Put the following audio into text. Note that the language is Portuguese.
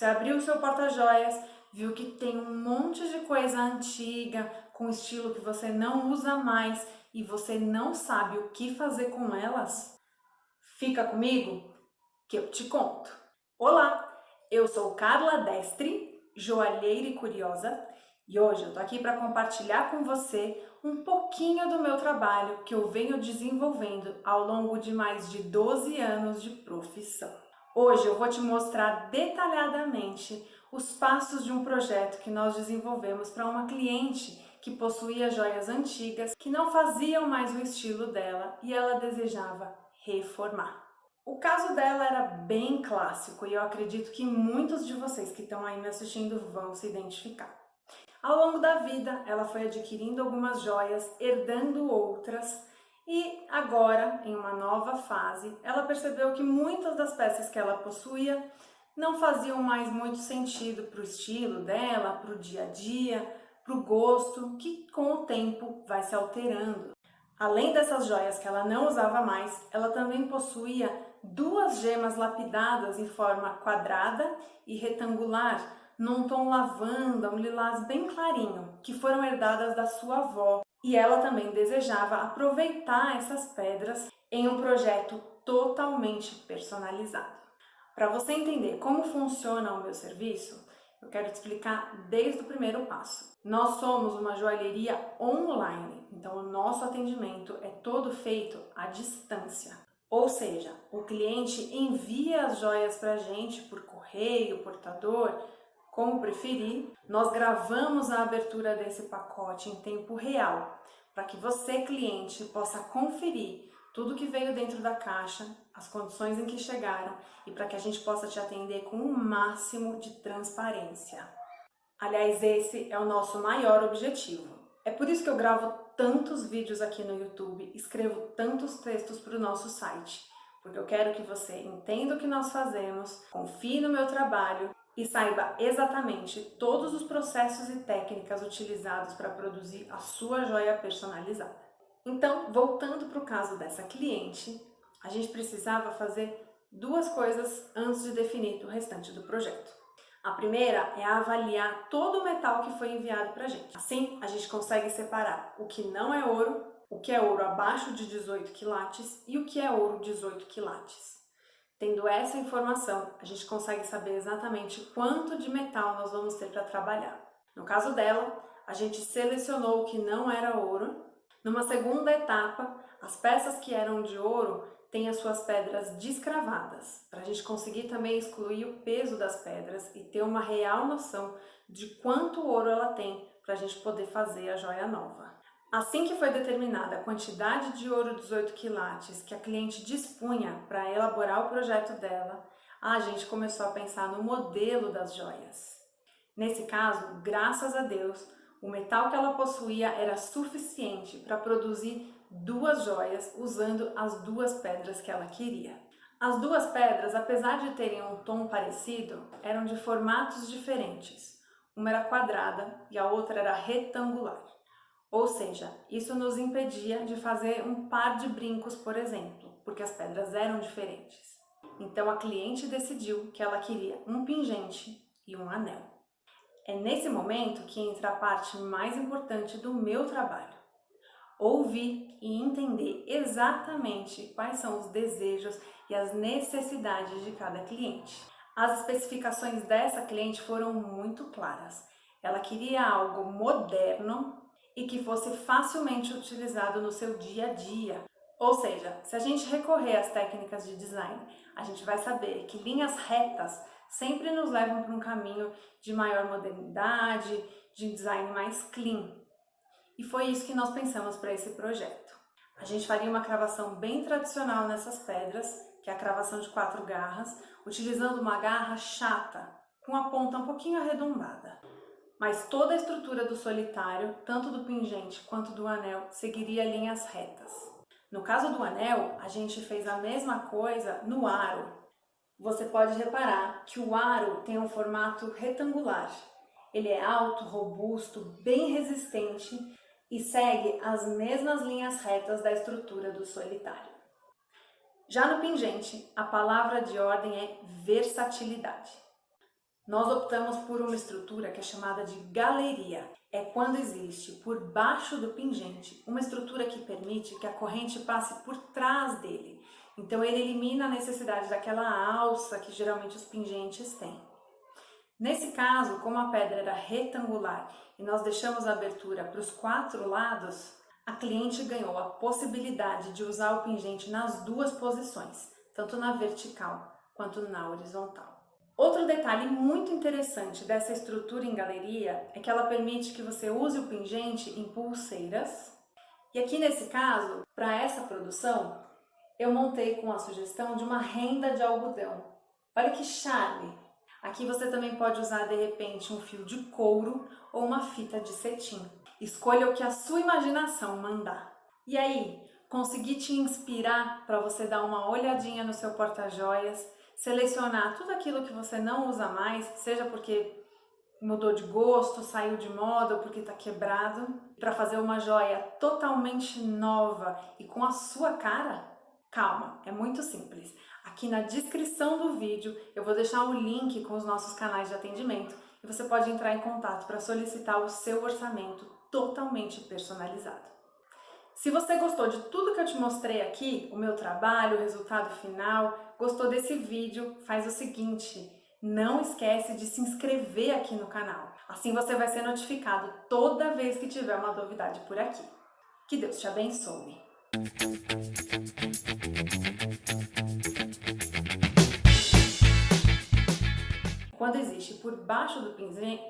Você abriu o seu porta-joias, viu que tem um monte de coisa antiga, com estilo que você não usa mais e você não sabe o que fazer com elas? Fica comigo que eu te conto. Olá, eu sou Carla Destre, joalheira e curiosa, e hoje eu tô aqui para compartilhar com você um pouquinho do meu trabalho que eu venho desenvolvendo ao longo de mais de 12 anos de profissão. Hoje eu vou te mostrar detalhadamente os passos de um projeto que nós desenvolvemos para uma cliente que possuía joias antigas que não faziam mais o estilo dela e ela desejava reformar. O caso dela era bem clássico e eu acredito que muitos de vocês que estão aí me assistindo vão se identificar. Ao longo da vida, ela foi adquirindo algumas joias, herdando outras e agora, em uma nova fase, ela percebeu que muitas das peças que ela possuía não faziam mais muito sentido para o estilo dela, para o dia a dia, para o gosto, que com o tempo vai se alterando. Além dessas joias que ela não usava mais, ela também possuía duas gemas lapidadas em forma quadrada e retangular, num tom lavanda, um lilás bem clarinho, que foram herdadas da sua avó. E ela também desejava aproveitar essas pedras em um projeto totalmente personalizado. Para você entender como funciona o meu serviço, eu quero te explicar desde o primeiro passo. Nós somos uma joalheria online, então o nosso atendimento é todo feito à distância. Ou seja, o cliente envia as joias para a gente por correio, portador, como preferir. Nós gravamos a abertura desse pacote em tempo real, para que você, cliente, possa conferir tudo que veio dentro da caixa, as condições em que chegaram e para que a gente possa te atender com o máximo de transparência. Aliás, esse é o nosso maior objetivo. É por isso que eu gravo tantos vídeos aqui no YouTube, escrevo tantos textos para o nosso site, porque eu quero que você entenda o que nós fazemos, confie no meu trabalho e saiba exatamente todos os processos e técnicas utilizados para produzir a sua joia personalizada. Então, voltando para o caso dessa cliente, a gente precisava fazer duas coisas antes de definir o restante do projeto. A primeira é avaliar todo o metal que foi enviado para a gente. Assim, a gente consegue separar o que não é ouro, o que é ouro abaixo de 18 quilates e o que é ouro 18 quilates. Tendo essa informação, a gente consegue saber exatamente quanto de metal nós vamos ter para trabalhar. No caso dela, a gente selecionou o que não era ouro. Numa segunda etapa, as peças que eram de ouro têm as suas pedras descravadas, para a gente conseguir também excluir o peso das pedras e ter uma real noção de quanto ouro ela tem para a gente poder fazer a joia nova. Assim que foi determinada a quantidade de ouro 18 quilates que a cliente dispunha para elaborar o projeto dela, a gente começou a pensar no modelo das joias. Nesse caso, graças a Deus, o metal que ela possuía era suficiente para produzir duas joias usando as duas pedras que ela queria. As duas pedras, apesar de terem um tom parecido, eram de formatos diferentes. Uma era quadrada e a outra era retangular. Ou seja, isso nos impedia de fazer um par de brincos, por exemplo, porque as pedras eram diferentes. Então a cliente decidiu que ela queria um pingente e um anel. É nesse momento que entra a parte mais importante do meu trabalho. Ouvir e entender exatamente quais são os desejos e as necessidades de cada cliente. As especificações dessa cliente foram muito claras. Ela queria algo moderno e que fosse facilmente utilizado no seu dia a dia. Ou seja, se a gente recorrer às técnicas de design, a gente vai saber que linhas retas sempre nos levam para um caminho de maior modernidade, de design mais clean. E foi isso que nós pensamos para esse projeto. A gente faria uma cravação bem tradicional nessas pedras, que é a cravação de 4 garras, utilizando uma garra chata, com a ponta um pouquinho arredondada. Mas toda a estrutura do solitário, tanto do pingente quanto do anel, seguiria linhas retas. No caso do anel, a gente fez a mesma coisa no aro. Você pode reparar que o aro tem um formato retangular. Ele é alto, robusto, bem resistente e segue as mesmas linhas retas da estrutura do solitário. Já no pingente, a palavra de ordem é versatilidade. Nós optamos por uma estrutura que é chamada de galeria. É quando existe por baixo do pingente uma estrutura que permite que a corrente passe por trás dele. Então ele elimina a necessidade daquela alça que geralmente os pingentes têm. Nesse caso, como a pedra era retangular e nós deixamos a abertura para os 4 lados, a cliente ganhou a possibilidade de usar o pingente nas 2 posições, tanto na vertical quanto na horizontal. Outro detalhe muito interessante dessa estrutura em galeria é que ela permite que você use o pingente em pulseiras. E aqui nesse caso, para essa produção, eu montei com a sugestão de uma renda de algodão. Olha que charme! Aqui você também pode usar de repente um fio de couro ou uma fita de cetim. Escolha o que a sua imaginação mandar. E aí, consegui te inspirar para você dar uma olhadinha no seu porta-joias, selecionar tudo aquilo que você não usa mais, seja porque mudou de gosto, saiu de moda ou porque está quebrado, para fazer uma joia totalmente nova e com a sua cara? Calma, é muito simples. Aqui na descrição do vídeo eu vou deixar um link com os nossos canais de atendimento e você pode entrar em contato para solicitar o seu orçamento totalmente personalizado. Se você gostou de tudo que eu te mostrei aqui, o meu trabalho, o resultado final, gostou desse vídeo, faz o seguinte, não esquece de se inscrever aqui no canal. Assim você vai ser notificado toda vez que tiver uma novidade por aqui. Que Deus te abençoe! Quando existe por baixo do pingente,